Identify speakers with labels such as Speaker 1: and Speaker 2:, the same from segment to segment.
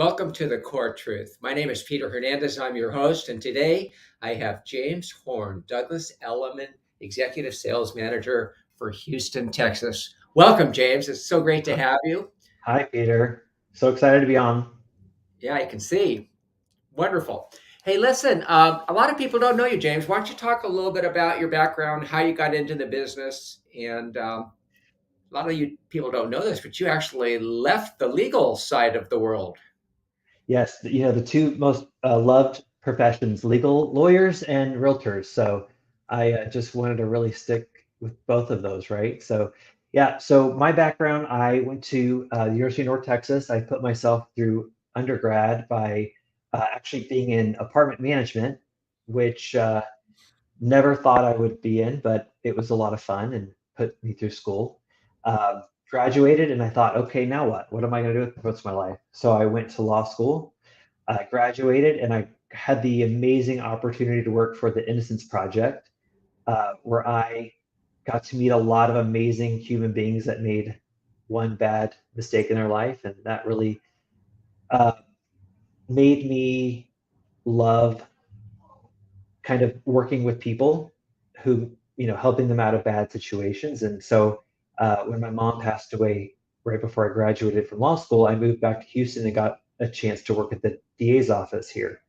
Speaker 1: Welcome to the Core Truth. My name is Peter Hernandez. I'm your host, and today I have James Horne, Douglas Elliman, Executive Sales Manager for Houston, Texas. Welcome, James. It's so great to have you.
Speaker 2: Hi, Peter. So excited to be on.
Speaker 1: Yeah, I can see. Wonderful. Hey, listen, a lot of people don't know you, James. Why don't you talk a little bit about your background, how you got into the business? And a lot of you people don't know this, but you actually left the legal side of the world.
Speaker 2: Yes, the two most loved professions, legal lawyers and realtors. So I just wanted to really stick with both of those, right? So my background, I went to the University of North Texas. I put myself through undergrad by actually being in apartment management, which never thought I would be in, but it was a lot of fun and put me through school. Graduated and I thought, okay, now what? What am I going to do with the rest of my life? So I went to law school. I graduated and I had the amazing opportunity to work for the Innocence Project, where I got to meet a lot of amazing human beings that made one bad mistake in their life. And that really uh, made me love kind of working with people who, helping them out of bad situations. And so when my mom passed away right before I graduated from law school, I moved back to Houston and got a chance to work at the DA's office here.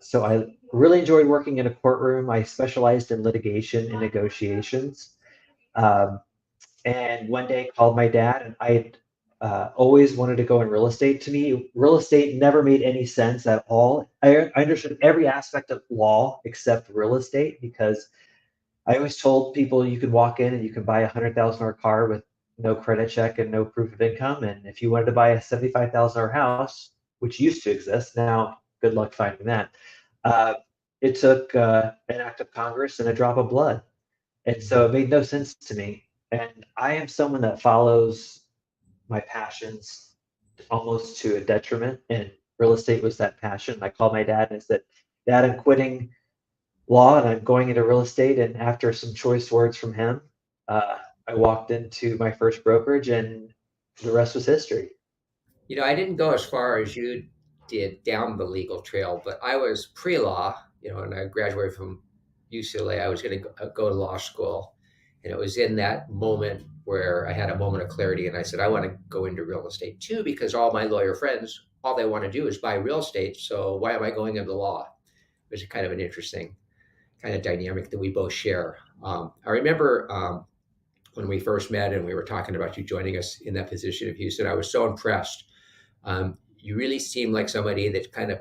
Speaker 2: So I really enjoyed working in a courtroom. I specialized in litigation and negotiations. Um, and one day I called my dad, and I always wanted to go in real estate. To me, real estate never made any sense at all. I understood every aspect of law except real estate because I always told people you could walk in and you can buy $100,000 car with no credit check and no proof of income. And if you wanted to buy a $75,000 house, which used to exist, now good luck finding that. Uh, it took an act of Congress and a drop of blood. And so it made no sense to me. And I am someone that follows my passions almost to a detriment. And real estate was that passion. I called my dad and I said, Dad, I'm quitting law and I'm going into real estate. And after some choice words from him, uh, I walked into my first brokerage and the rest was history.
Speaker 1: I didn't go as far as you did down the legal trail, but I was pre-law, and I graduated from UCLA. I was going to go to law school. And it was in that moment where I had a moment of clarity and I said, I want to go into real estate too, because all my lawyer friends, all they want to do is buy real estate. So why am I going into law? It was kind of an interesting kind of dynamic that we both share. I remember when we first met and we were talking about you joining us in that position of Houston, I was so impressed. You really seem like somebody that's kind of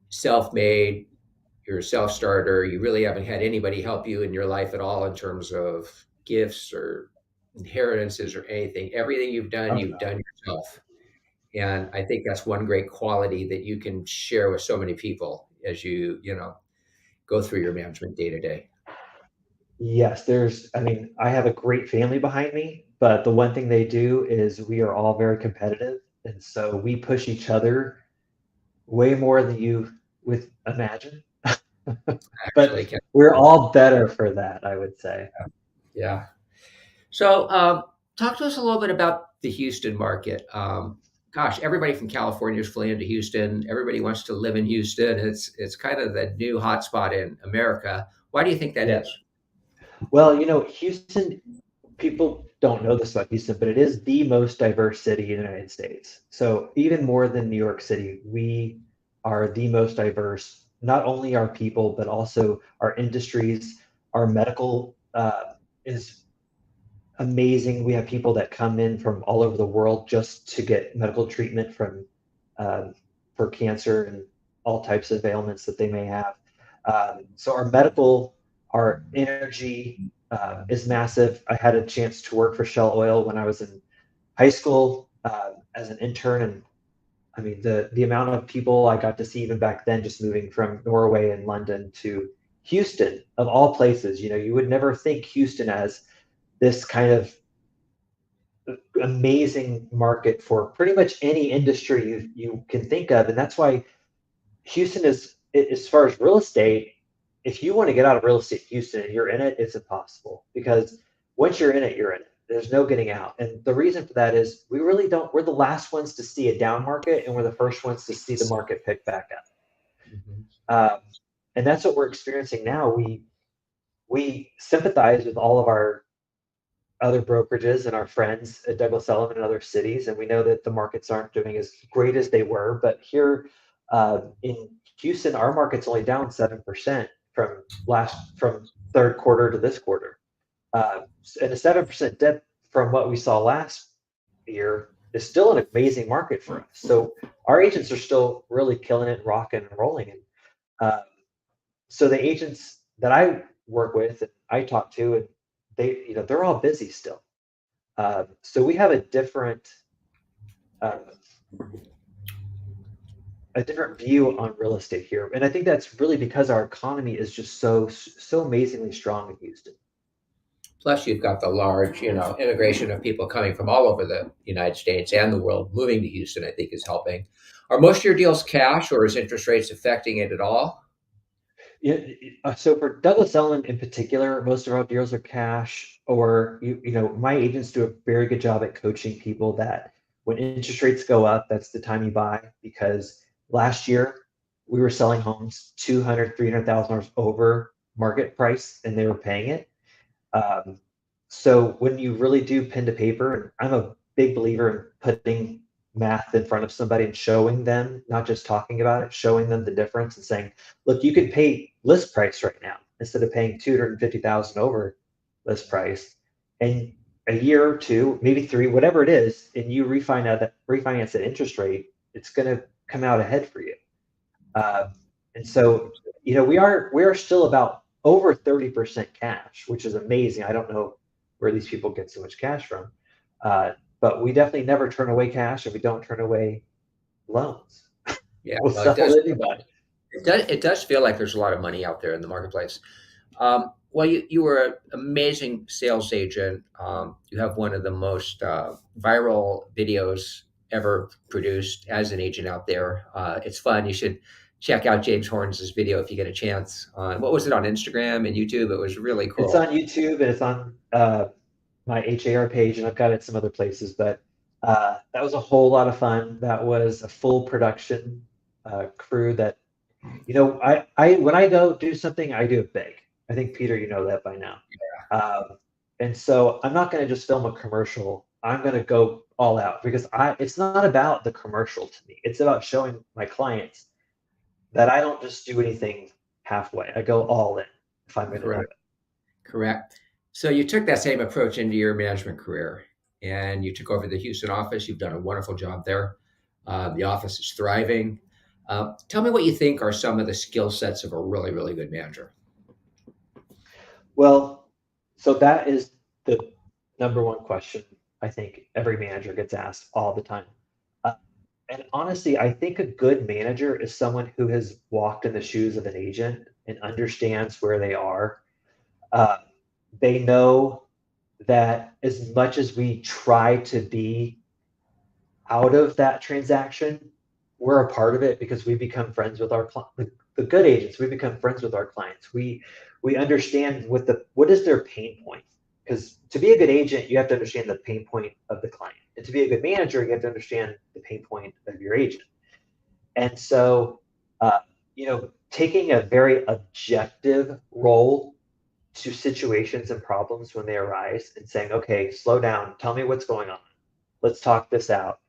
Speaker 1: self-made. You're a self-starter. You really haven't had anybody help you in your life at all in terms of gifts or inheritances or anything. Everything you've done yourself. And I think that's one great quality that you can share with so many people as you go through your management day to day.
Speaker 2: Yes, I have a great family behind me, but the one thing they do is we are all very competitive. And so we push each other way more than you would imagine. But
Speaker 1: Actually, can
Speaker 2: we're all better for that, I would say.
Speaker 1: yeah. So, talk to us a little bit about the Houston market. Gosh, everybody from California is fleeing to Houston. Everybody wants to live in Houston. It's kind of the new hotspot in America. Why do you think that
Speaker 2: Yeah.
Speaker 1: is?
Speaker 2: Well, Houston, people don't know this about Houston, but it is the most diverse city in the United States. So even more than New York City, we are the most diverse, not only our people, but also our industries. Our medical is amazing. We have people that come in from all over the world just to get medical treatment um, for cancer and all types of ailments that they may have. So our energy is massive. I had a chance to work for Shell Oil when I was in high school as an intern, and I mean the amount of people I got to see even back then, just moving from Norway and London to Houston, of all places. You would never think Houston as this kind of amazing market for pretty much any industry you can think of. And that's why Houston is, as far as real estate, if you want to get out of real estate Houston and you're in it, it's impossible because once you're in it, you're in it. There's no getting out. And the reason for that is we really don't, we're the last ones to see a down market and we're the first ones to see the market pick back up.
Speaker 1: Mhm.
Speaker 2: Um, and that's what we're experiencing now. We sympathize with all of our other brokerages and our friends at Douglas Sullivan and other cities, and we know that the markets aren't doing as great as they were. But here in Houston, our market's only down 7% from third quarter to this quarter, and a 7% dip from what we saw last year is still an amazing market for us. So our agents are still really killing it, rocking and rolling, and uh, so the agents that I work with and I talk to, and they're all busy still. So we have uh, a different view on real estate here, and I think that's really because our economy is just so amazingly strong in Houston.
Speaker 1: Plus, you've got the large, immigration of people coming from all over the United States and the world moving to Houston, I think is helping. Are most of your deals cash or is interest rates affecting it at all?
Speaker 2: Yeah, so for Douglas Ellen in particular, most of our deals are cash, or my agents do a very good job at coaching people that when interest rates go up, that's the time you buy because last year we were selling homes 200, $300,000 over market price and they were paying it. Um, so when you really do pen to paper, and I'm a big believer in putting math in front of somebody and showing them, not just talking about it, showing them the difference and saying, look, you could pay list price right now instead of paying 250,000 over list price. And a year or two, maybe three, whatever it is, and you refinance that interest rate, it's going to come out ahead for you. Uh, and so, we are still about over 30% cash, which is amazing. I don't know where these people get so much cash from, but we definitely never turn away cash, and we don't turn away loans.
Speaker 1: Yeah,
Speaker 2: We'll
Speaker 1: well, it
Speaker 2: sell
Speaker 1: does.
Speaker 2: to anybody.
Speaker 1: It does feel like there's a lot of money out there in the marketplace. Well, you were an amazing sales agent. You have one of the most viral videos ever produced as an agent out there. It's fun. You should check out James Horne's video if you get a chance. On what was it on Instagram and YouTube? It was really
Speaker 2: It's
Speaker 1: cool.
Speaker 2: on YouTube and it's on my HAR page, and I've got it some other places. But that was a whole lot of fun. That was a full production crew that I when I go do something, I do it big. I think Peter, you know that by now. And so I'm not going to just film a commercial. I'm going to go all out because it's not about the commercial to me. It's about showing my clients that I don't just do anything halfway. I go all in if I'm going to do
Speaker 1: Correct.
Speaker 2: it.
Speaker 1: Correct. So you took that same approach into your management career, and you took over the Houston office. You've done a wonderful job there. The office is thriving. Tell me what you think are some of the skill sets of a really, really good manager.
Speaker 2: Well, so that is the number one question I think every manager gets asked all the time. Uh, and honestly, I think a good manager is someone who has walked in the shoes of an agent and understands where they are. Uh, they know that as much as we try to be out of that transaction, we're a part of it because we become friends with the good agents. We become friends with our clients. We understand what is their pain point. Because to be a good agent, you have to understand the pain point of the client, and to be a good manager, you have to understand the pain point of your agent. And so, taking a very objective role to situations and problems when they arise, and saying, "Okay, slow down. Tell me what's going on. Let's talk this out."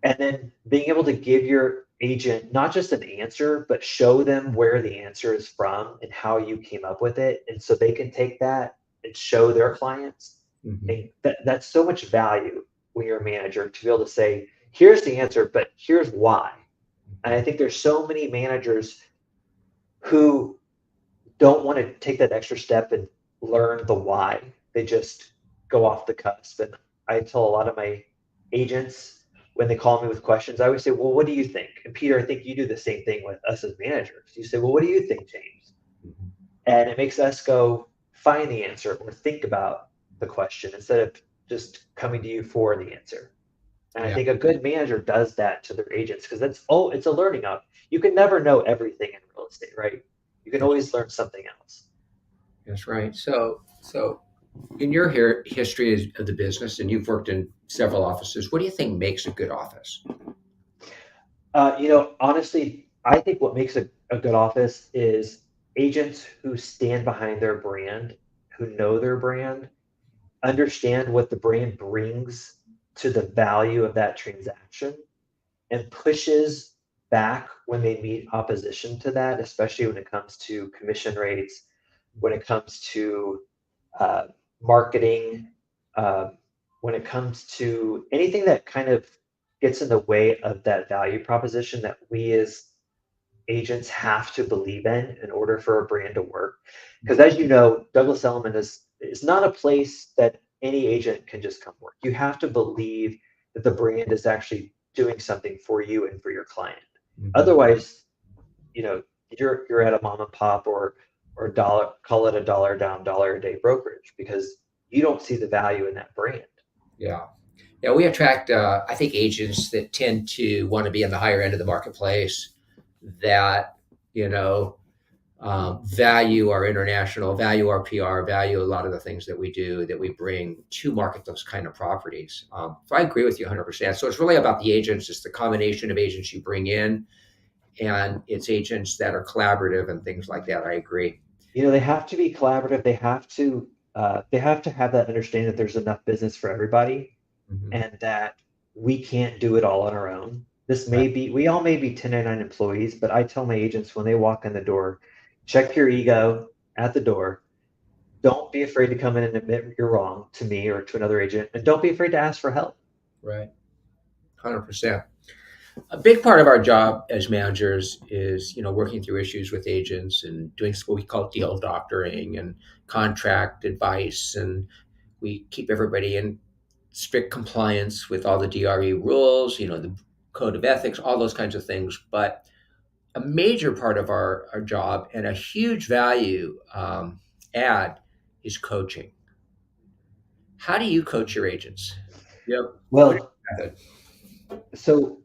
Speaker 2: And then being able to give your agent not just an answer, but show them where the answer is from and how you came up with it. And so they can take that and show their clients.
Speaker 1: Mhm.
Speaker 2: And that's so much value when you're a manager to be able to say, here's the answer, but here's why. And I think there's so many managers who don't want to take that extra step and learn the why. They just go off the cusp. And I tell a lot of my agents when they call me with questions, I always say, well, what do you think? And Peter, I think you do the same thing with us as managers. You say, well, what do you think, James?
Speaker 1: Mhm.
Speaker 2: And it makes us go find the answer or think about the question instead of just coming to you for the answer. And I
Speaker 1: Yeah,
Speaker 2: think a good manager does that to their agents because it's a learning up. You can never know everything in real estate, right? You can
Speaker 1: that's
Speaker 2: always learn something else.
Speaker 1: that's right. So In your history of the business, and you've worked in several offices, what do you think makes a good office?
Speaker 2: Honestly, I think what makes a good office is agents who stand behind their brand, who know their brand, understand what the brand brings to the value of that transaction, and pushes back when they meet opposition to that, especially when it comes to commission rates, when it comes to uh, marketing, uh, when it comes to anything that kind of gets in the way of that value proposition that we as agents have to believe in order for a brand to work. Because as you know, Douglas Elliman is not a place that any agent can just come work. You have to believe that the brand is actually doing something for you and for your client.
Speaker 1: Mm-hmm.
Speaker 2: Otherwise, you know, you're at a mom and pop or dollar call it a dollar down dollar a day brokerage because you don't see the value in that brand.
Speaker 1: Yeah. Yeah, we attract, I think, agents that tend to want to be in the higher end of the marketplace that, you know, value our international, value our PR, value a lot of the things that we do, that we bring to market those kind of properties. So I agree with you 100%. So it's really about the agents, it's the combination of agents you bring in, and it's agents that are collaborative and things like that. I agree.
Speaker 2: They have to be collaborative. They have to have that understanding that there's enough business for everybody
Speaker 1: Hmm.
Speaker 2: and that we can't do it all on our own.
Speaker 1: Right.
Speaker 2: We all may be 1099 employees, but I tell my agents when they walk in the door, check your ego at the door. Don't be afraid to come in and admit you're wrong to me or to another agent, and don't be afraid to ask for help.
Speaker 1: Right. 100%. A big part of our job as managers is, working through issues with agents and doing what we call deal doctoring and contract advice, and we keep everybody in strict compliance with all the DRE rules, the code of ethics, all those kinds of things. But a major part of our job and a huge value add is coaching. How do you coach your agents? Yep. What is
Speaker 2: Well,
Speaker 1: your method?
Speaker 2: so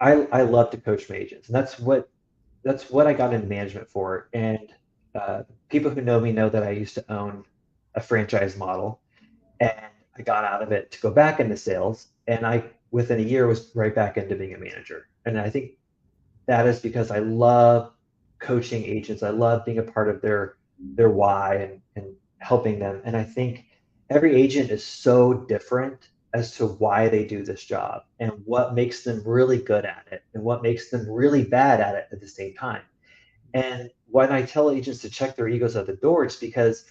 Speaker 2: I love to coach my agents, and that's what I got into management for. And people who know me know that I used to own a franchise model, and I got out of it to go back into sales. And I, within a year, was right back into being a manager. And I think that is because I love coaching agents. I love being a part of their why and helping them. And I think every agent is so different as to why they do this job and what makes them really good at it and what makes them really bad at it at the same time. And when I tell agents to check their egos at the door, it's because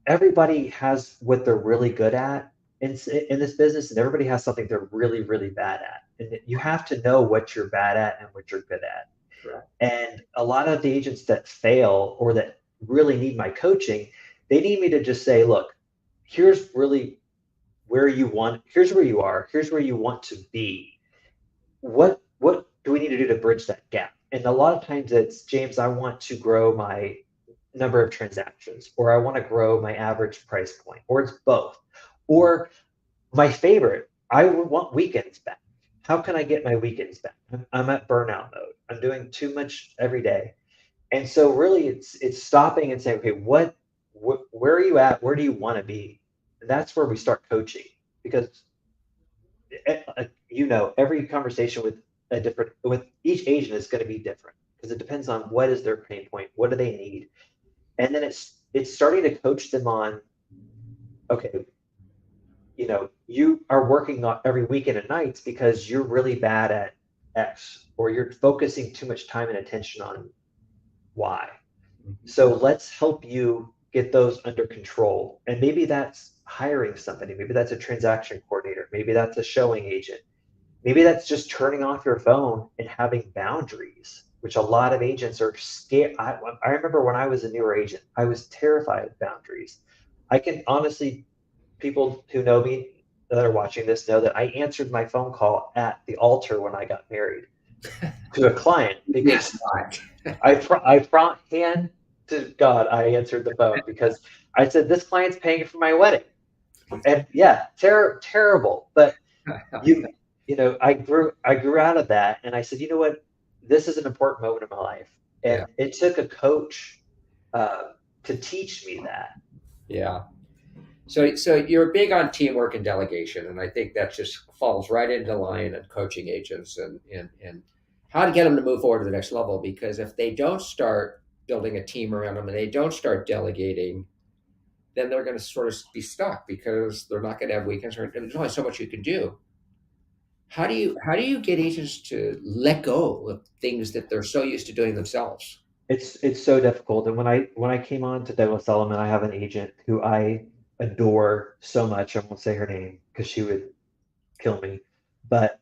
Speaker 2: everybody has what they're really good at in this business, and everybody has something they're really, really bad at. And you have to know what you're bad at and what you're good at.
Speaker 1: Correct.
Speaker 2: And a lot of the agents that fail or that really need my coaching, they need me to just say, look, here's really here's where you are, here's where you want to be. What do we need to do to bridge that gap? And a lot of times it's, James, I want to grow my number of transactions, or I want to grow my average price point, or it's both. Or my favorite, I would want weekends back. How can I get my weekends back? I'm at burnout mode. I'm doing too much every day. And so really it's stopping and saying, okay, where are you at? Where do you want to be? And that's where we start coaching because every conversation with each agent is going to be different because it depends on what is their pain point, what do they need, and then it's starting to coach them on, okay, you are working on every weekend and nights because you're really bad at X, or you're focusing too much time and attention on Y. So let's help you get those under control. And maybe that's hiring somebody, maybe that's a transaction coordinator, maybe that's a showing agent. Maybe that's just turning off your phone and having boundaries, which a lot of agents are scared. I remember when I was a newer agent, I was terrified of boundaries. I can honestly, people who know me that are watching this know that I answered my phone call at the altar when I got married to a client
Speaker 1: You think
Speaker 2: because
Speaker 1: not.
Speaker 2: I prompt hand to God, I answered the phone because I said, this client's paying for my wedding. And yeah, terrible. But you I grew out of that, and I said, you know what, this is an important moment in my life,
Speaker 1: Yeah.
Speaker 2: and it took a coach uh, to teach me that.
Speaker 1: Yeah. So you're big on teamwork and delegation, and I think that just falls right into line in coaching agents and how to get them to move forward to the next level. Because if they don't start building a team around them and they don't start delegating, then they're going to sort of be stuck because they're not going to have weekends, or there's only so much you can do. How do you get agents to let go of things that they're so used to doing themselves?
Speaker 2: It's so difficult. And when I came on to Douglas Elliman, I have an agent who I adore so much. I won't say her name because she would kill me, but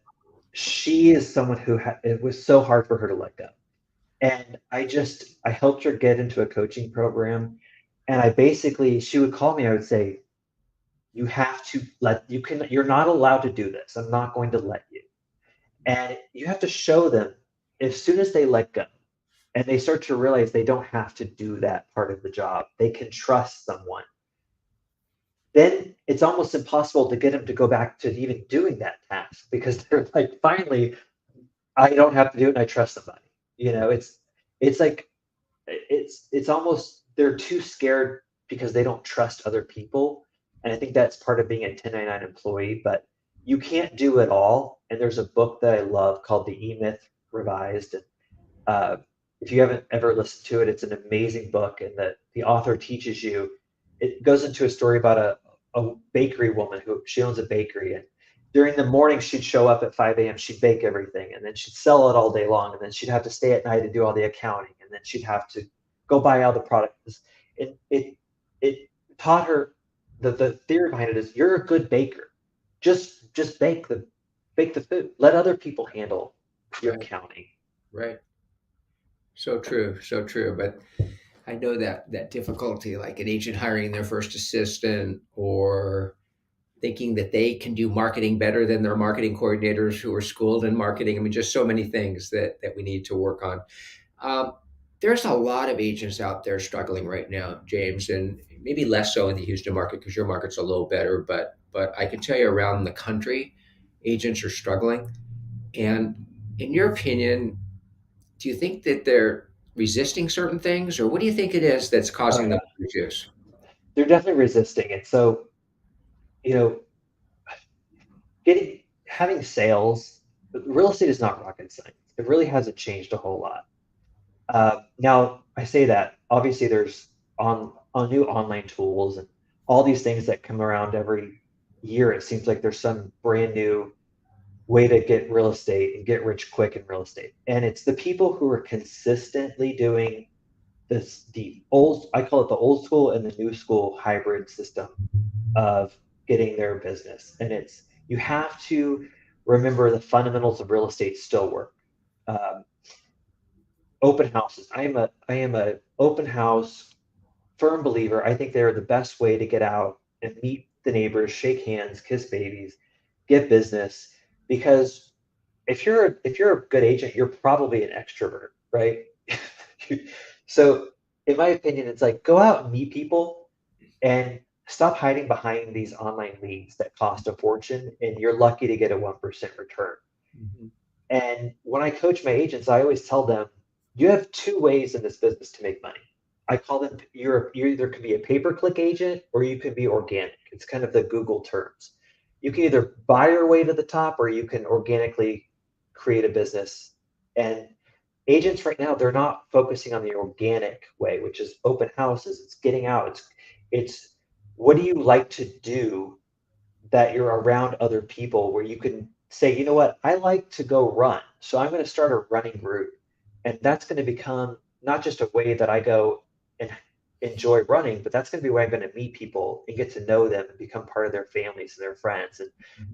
Speaker 2: she is someone who it was so hard for her to let go. And I helped her get into a coaching program. And I basically, she would call me, I would say, you have to you're not allowed to do this. I'm not going to let you. And you have to show them as soon as they let go and they start to realize they don't have to do that part of the job, they can trust someone. Then it's almost impossible to get them to go back to even doing that task because they're like, finally, I don't have to do it and I trust somebody. It's like it's almost they're too scared because they don't trust other people. And I think that's part of being a 1099 employee, but you can't do it all. And there's a book that I love called The E-Myth Revised. And uh, if you haven't ever listened to it, it's an amazing book. And the author teaches you, it goes into a story about a bakery woman who she owns a bakery. And during the morning, she'd show up at 5 a.m., she'd bake everything, and then she'd sell it all day long. And then she'd have to stay at night and do all the accounting. And then she'd have to go buy all the products. It taught her the theory behind it is you're a good baker. Just bake the food. Let other people handle your
Speaker 1: Right,
Speaker 2: accounting.
Speaker 1: right. So true, so true. But I know that difficulty, like an agent hiring their first assistant or thinking that they can do marketing better than their marketing coordinators who are schooled in marketing. I mean, just so many things that we need to work on. Um, there's a lot of agents out there struggling right now, James, and maybe less so in the Houston market because your market's a little better. But I can tell you around the country, agents are struggling. And in your opinion, do you think that they're resisting certain things, or what do you think it is that's
Speaker 2: Oh
Speaker 1: causing them
Speaker 2: yeah,
Speaker 1: to resist?
Speaker 2: they're definitely resisting it. So you know, getting having sales, real estate is not rocket science. It really hasn't changed a whole lot. Now I say that obviously there's on new online tools and all these things that come around every year. It seems like there's some brand new way to get real estate and get rich quick in real estate. And it's the people who are consistently doing the old, I call it the old school and the new school hybrid system of getting their business. And you have to remember the fundamentals of real estate still work. Um, Open houses. I am a open house firm believer. I think they're the best way to get out and meet the neighbors, shake hands, kiss babies, get business. Because if you're a good agent, you're probably an extrovert, right? So, in my opinion, it's like go out and meet people and stop hiding behind these online leads that cost a fortune, and you're lucky to get a 1% return.
Speaker 1: Mhm.
Speaker 2: And when I coach my agents, I always tell them, you have two ways in this business to make money. I call them you either can be a pay-per-click agent or you can be organic. It's kind of the Google terms. You can either buy your way to the top or you can organically create a business. And agents right now, they're not focusing on the organic way, which is open houses, it's getting out, it's what do you like to do that you're around other people where you can say, you know what, I like to go run. So I'm going to start a running group. And that's going to become not just a way that I go and enjoy running, but that's going to be where I'm going to meet people and get to know them and become part of their families and their friends and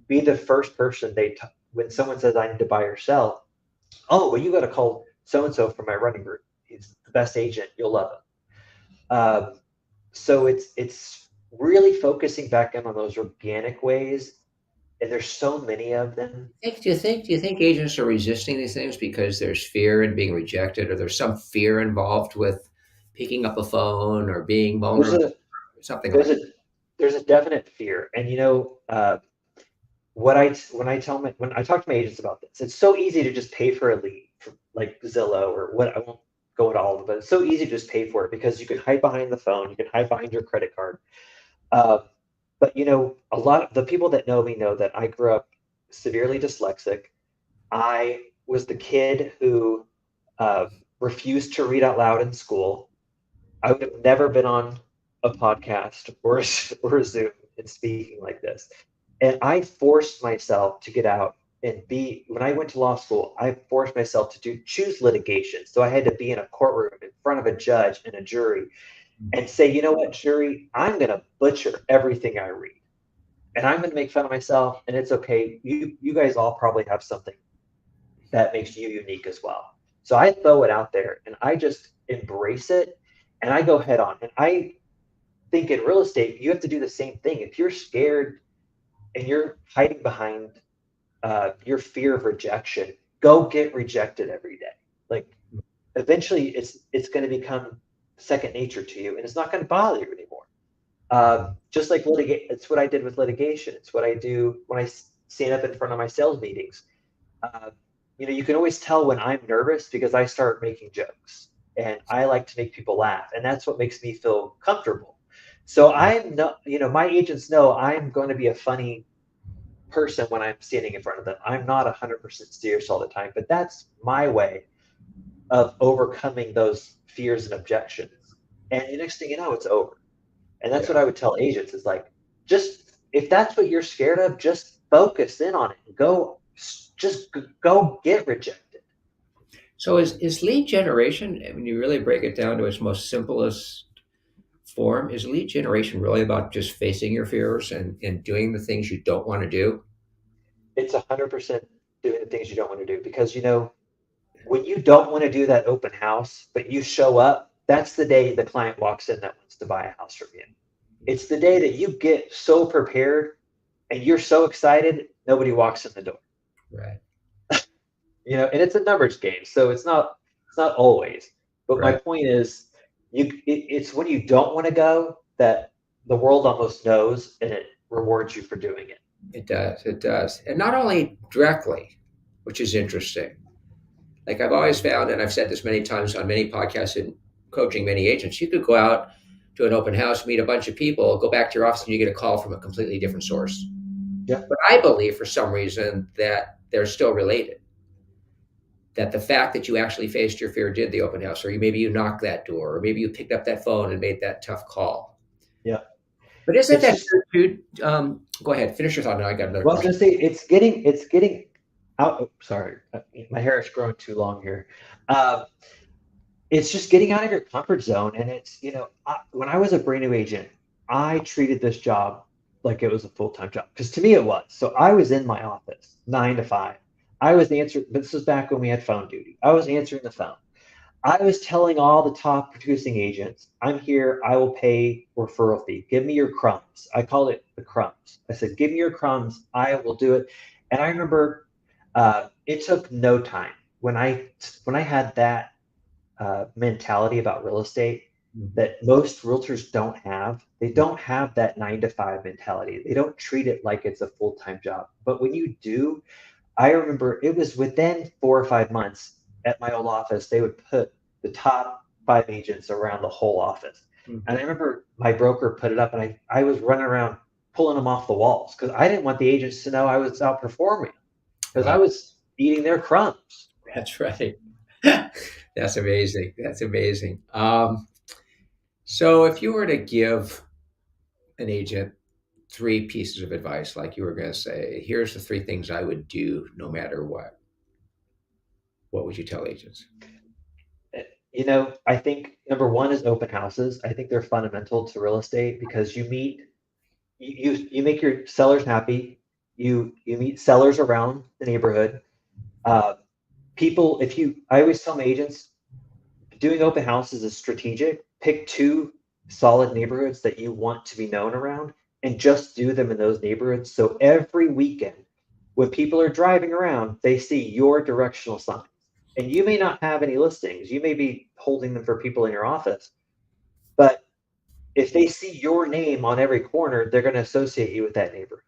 Speaker 2: be the first person when someone says I need to buy or sell, oh, well, you got to call so and so from my running group. He's the best agent. You'll love him. So it's really focusing back in on those organic ways, and there's so many of them.
Speaker 1: Do you think agents are resisting these things because there's fear in being rejected, or there's some fear involved with picking up a phone or being
Speaker 2: There's
Speaker 1: vulnerable,
Speaker 2: a
Speaker 1: or something
Speaker 2: there's
Speaker 1: like
Speaker 2: a there's a definite fear, and what I when I tell my when I talk to my agents about this, it's so easy to just pay for a lead, for like Zillow or what. I won't go into all of it, but it's so easy to just pay for it because you can hide behind the phone, you can hide behind your credit card. Uh, But a lot of the people that know me know that I grew up severely dyslexic. I was the kid who uh, refused to read out loud in school. I would have never been on a podcast or a Zoom and speaking like this. And I forced myself to get out and be, when I went to law school, I forced myself to choose litigation. So I had to be in a courtroom in front of a judge and a jury and say, you know what, jury, I'm going to butcher everything I read. And I'm going to make fun of myself, and it's okay. You guys all probably have something that makes you unique as well. So I throw it out there and I just embrace it and I go head on. And I think in real estate, you have to do the same thing. If you're scared and you're hiding behind your fear of rejection, go get rejected every day. Like eventually, it's going to become second nature to you, and it's not going to bother you anymore. Just like litigate, it's what I did with litigation. It's what I do when I stand up in front of my sales meetings. Uh, you can always tell when I'm nervous because I start making jokes, and I like to make people laugh, and that's what makes me feel comfortable. So I'm not, my agents know I'm going to be a funny person when I'm standing in front of them. I'm not 100% serious all the time, but that's my way of overcoming those fears and objections. And the next thing you know, it's over. And that's
Speaker 1: Yeah.
Speaker 2: what I would tell agents is like, just if that's what you're scared of, just focus in on it. Just go get rejected.
Speaker 1: So is lead generation, when you really break it down to its most simplest form, is lead generation really about just facing your fears and doing the things you don't want to do?
Speaker 2: It's 100% doing the things you don't want to do because when you don't want to do that open house, but you show up, that's the day the client walks in that wants to buy a house from you. It's the day that you get so prepared and you're so excited, nobody walks in the door.
Speaker 1: Right.
Speaker 2: And it's a numbers game, so it's not always. But my
Speaker 1: Right.
Speaker 2: point is, it's when you don't want to go that the world almost knows and it rewards you for doing it.
Speaker 1: It does. It does. And not only directly, which is interesting. Like I've always found, and I've said this many times on many podcasts and coaching many agents, you could go out to an open house, meet a bunch of people, go back to your office, and you get a call from a completely different source.
Speaker 2: Yeah,
Speaker 1: But I believe for some reason that they're still related. That the fact that you actually faced your fear did the open house, or maybe you knocked that door, or maybe you picked up that phone and made that tough call.
Speaker 2: yeah.
Speaker 1: But isn't
Speaker 2: It's
Speaker 1: that
Speaker 2: just,
Speaker 1: true, too? Go ahead, finish your thought. Now I got another
Speaker 2: well, I was
Speaker 1: question.
Speaker 2: gonna say it's getting out. Oh, sorry, my hair is growing too long here. Um, it's just getting out of your comfort zone, and when I was a brand new agent, I treated this job like it was a full-time job because to me it was. So I was in my office 9 to 5. I was answering. This was back when we had phone duty. I was answering the phone. I was telling all the top producing agents, I'm here. I will pay referral fee. Give me your crumbs. I called it the crumbs. I said, give me your crumbs. I will do it. And I remember it took no time when I had that mentality about real estate
Speaker 1: Mhm.
Speaker 2: that most realtors don't have. They don't have that 9 to 5 mentality. They don't treat it like it's a full time job. But when you do, I remember it was within 4 or 5 months at my old office, they would put the top 5 agents around the whole office. And I
Speaker 1: Mhm.
Speaker 2: remember my broker put it up, and I was running around pulling them off the walls because I didn't want the agents to know I was outperforming because I
Speaker 1: Wow,
Speaker 2: was eating their crumbs.
Speaker 1: that's right. That's amazing. That's amazing. So, if you were to give an agent three pieces of advice, like you were going to say, here's the three things I would do no matter what would you tell agents?
Speaker 2: I think number one is open houses. I think they're fundamental to real estate because you make your sellers happy. You meet sellers around the neighborhood. Uh, people, if you, I always tell my agents, doing open houses is strategic. Pick two solid neighborhoods that you want to be known around and just do them in those neighborhoods. So every weekend, when people are driving around, they see your directional signs. And you may not have any listings, you may be holding them for people in your office, but if they see your name on every corner, they're going to associate you with that neighborhood.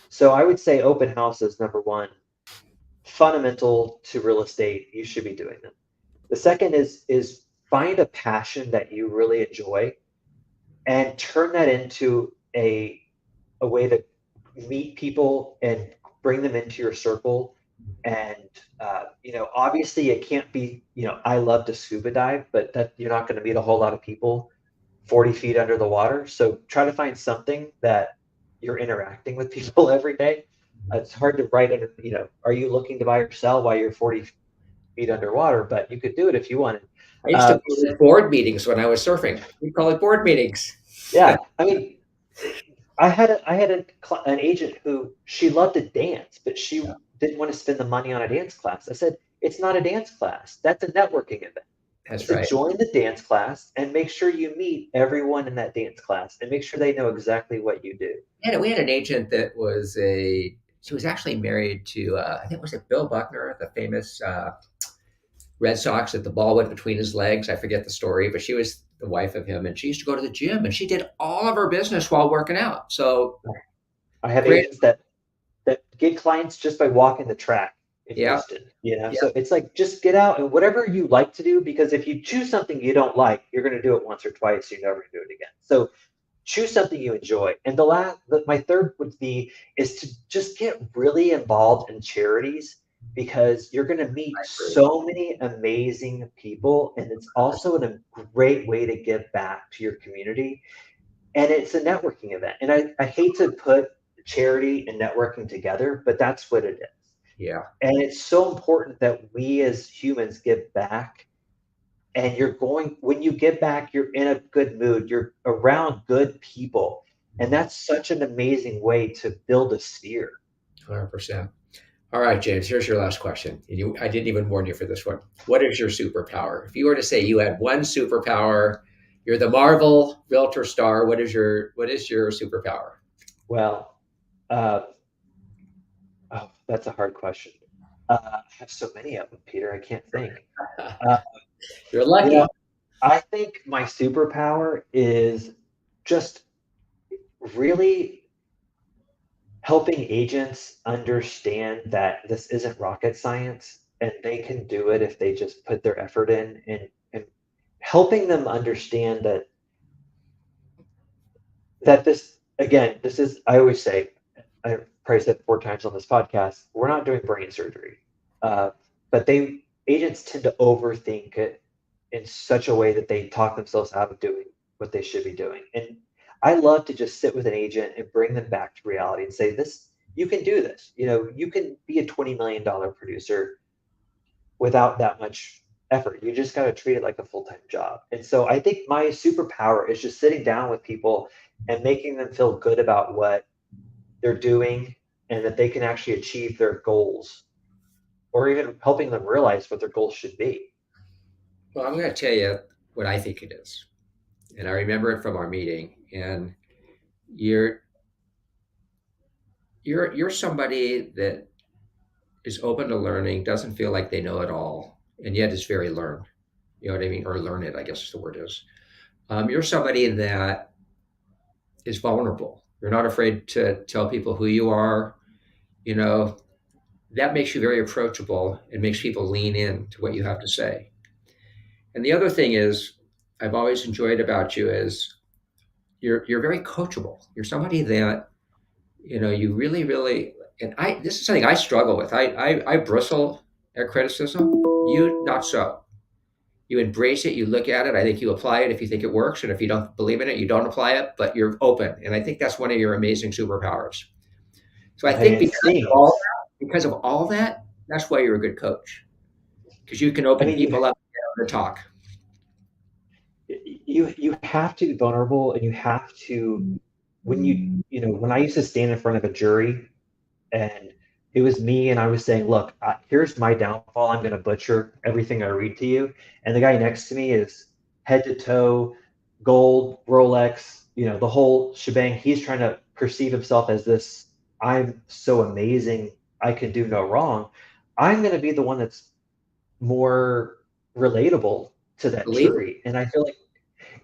Speaker 2: So I would say open houses, number one, fundamental to real estate. You should be doing them. The second is find a passion that you really enjoy and turn that into a a way to meet people and bring them into your circle. And obviously it can't be, I love to scuba dive, but that you're not going to meet a whole lot of people 40 feet under the water. So try to find something that you're interacting with people every day. It's hard to write under, are you looking to buy or sell while you're 40 feet underwater? But you could do it if you wanted.
Speaker 1: I used to
Speaker 2: Uh,
Speaker 1: call it board meetings when I was surfing. We call it board meetings.
Speaker 2: yeah, I mean, an agent who she loved to dance, but
Speaker 1: Yeah,
Speaker 2: she didn't want to spend the money on a dance class. I said, it's not a dance class. That's a networking event. I
Speaker 1: that's
Speaker 2: said,
Speaker 1: right.
Speaker 2: join the dance class and make sure you meet everyone in that dance class and make sure they know exactly what you do.
Speaker 1: We had an agent that was she was actually married to, I think, was it Bill Buckner, the famous Red Sox that the ball went between his legs. I forget the story, but she was the wife of him, and she used to go to the gym, and she did all of her business while working out. So
Speaker 2: I have
Speaker 1: great.
Speaker 2: agents that get clients just by walking the track in
Speaker 1: Yeah,
Speaker 2: Houston,
Speaker 1: yeah,
Speaker 2: So it's like just get out and whatever you like to do, because if you choose something you don't like, you're going to do it once or twice, you're never going to do it again. So choose something you enjoy. And my third would be is to just get really involved in charities, because you're going to meet
Speaker 1: I agree.
Speaker 2: so many amazing people, and it's also a great way to give back to your community, and it's a networking event. And I hate to put charity and networking together, but that's what it is.
Speaker 1: Yeah,
Speaker 2: And it's so important that we as humans give back. And when you give back, you're in a good mood, you're around good people. And that's such an amazing way to build a sphere.
Speaker 1: 100%. All right, James, here's your last question. I didn't even warn you for this one. What is your superpower? If you were to say you had one superpower, you're the Marvel realtor star. What is your superpower?
Speaker 2: Well, uh, oh, that's a hard question. I have so many of them, Peter. I can't think. Uh,
Speaker 1: You're
Speaker 2: you
Speaker 1: lucky.
Speaker 2: know, I think my superpower is just really helping agents understand that this isn't rocket science and they can do it if they just put their effort in, and helping them understand that this, again, this is, I always say, I probably said 4 times on this podcast, we're not doing brain surgery. Uh, but agents tend to overthink it in such a way that they talk themselves out of doing what they should be doing. And I love to just sit with an agent and bring them back to reality and say, this, you can do this. You can be a $20 million producer without that much effort. You just got to treat it like a full-time job. And so I think my superpower is just sitting down with people and making them feel good about what they're doing and that they can actually achieve their goals, or even helping them realize what their goals should be.
Speaker 1: Well, I'm going to tell you what I think it is, and I remember it from our meeting. And you're you're somebody that is open to learning, doesn't feel like they know it all, and yet is very learned. You know what I mean? Or learn it, I guess the word is. You're somebody that is vulnerable. You're not afraid to tell people who you are. You know, that makes you very approachable and makes people lean in to what you have to say. And the other thing is, I've always enjoyed about you is you're very coachable. You're somebody that you really, really. And this is something I struggle with. I bristle at criticism. You not so. You embrace it. You look at it. I think you apply it if you think it works, and if you don't believe in it, you don't apply it. But you're open, and I think that's one of your amazing superpowers. So I
Speaker 2: And
Speaker 1: think
Speaker 2: it seems,
Speaker 1: because of all that, that's why you're a good coach, because you can
Speaker 2: I
Speaker 1: open
Speaker 2: mean,
Speaker 1: people up to talk.
Speaker 2: you have to be vulnerable, and you have to, when I used to stand in front of a jury and it was me and I was saying, look, here's my downfall, I'm going to butcher everything I read to you, and the guy next to me is head to toe gold Rolex, the whole shebang. He's trying to perceive himself as this, I'm so amazing, I can do no wrong. I'm going to be the one that's more relatable to that
Speaker 1: Believe
Speaker 2: jury, and I feel like,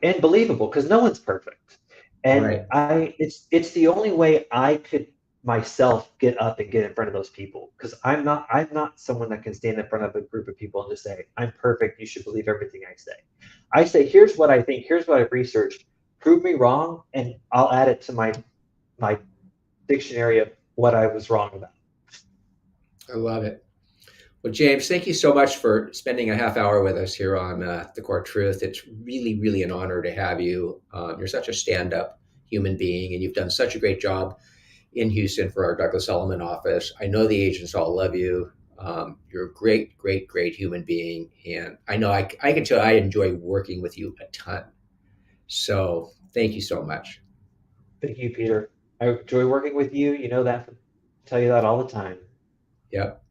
Speaker 2: and believable, because no one's perfect. And
Speaker 1: right.
Speaker 2: it's the only way I could myself get up and get in front of those people, because I'm not someone that can stand in front of a group of people and just say, I'm perfect, you should believe everything I say, here's what I think, here's what I've researched, prove me wrong, and I'll add it to my dictionary of what I was wrong about.
Speaker 1: I love it. Well, James, thank you so much for spending a half hour with us here on The Core Truth. It's really, really an honor to have you. You're such a stand up human being, and you've done such a great job in Houston for our Douglas Elliman office. I know the agents all love you. You're a great, great, great human being. And I know I can tell I enjoy working with you a ton. So thank you so much.
Speaker 2: Thank you, Peter. I enjoy working with you. You know that. I tell you that all the time.
Speaker 1: Yep.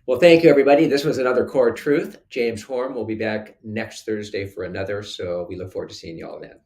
Speaker 1: Well, thank you, everybody. This was another Core Truth. James Horne will be back next Thursday for another. So we look forward to seeing you all then.